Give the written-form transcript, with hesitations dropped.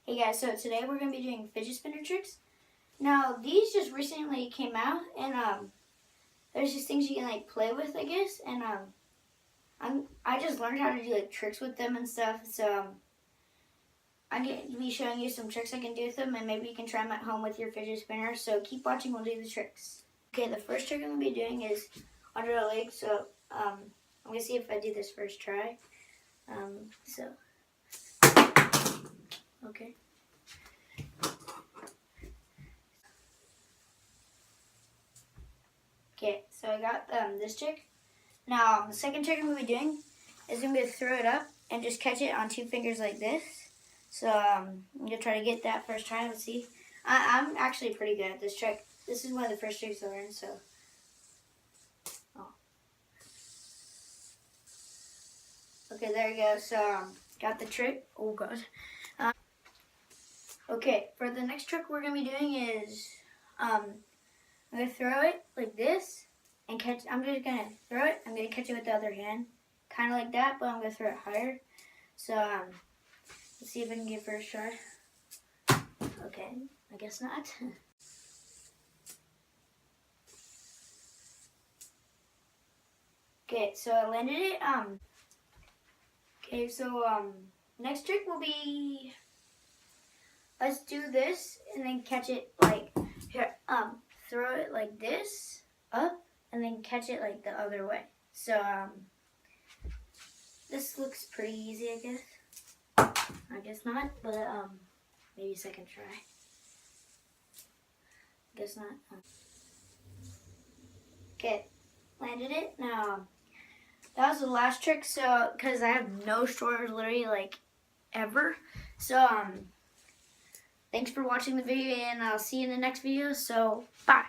Hey guys, so today we're going to be doing fidget spinner tricks. Now, these just recently came out, and there's just things you can like play with, I guess, and I just learned how to do like tricks with them and stuff, so I'm going to be showing you some tricks I can do with them, and maybe you can try them at home with your fidget spinner, so keep watching, we'll do the tricks. Okay, the first trick I'm going to be doing is under the leg, so I'm going to see if I do this first try. Okay. Okay, so I got this trick. Now, the second trick I'm going to be doing is I'm going to throw it up and just catch it on two fingers like this. So I'm going to try to get that first try. Let's see. I'm actually pretty good at this trick. This is one of the first tricks I learned, so. Oh. Okay, there you go. So, got the trick. Oh, God. Okay, for the next trick we're going to be doing is I'm going to throw it like this and catch. I'm just going to throw it. I'm going to catch it with the other hand. Kind of like that, but I'm going to throw it higher. So, let's see if I can get first try. Okay, I guess not. Okay, so I landed it. Okay, so, next trick will be, let's do this and then catch it like, here, throw it like this, up, and then catch it like the other way. So, this looks pretty easy, I guess. I guess not, but, maybe a second try. Guess not. Okay, landed it. Now, that was the last trick, so, because I have no shoulders literally, like, ever. So, thanks for watching the video, and I'll see you in the next video, so, bye.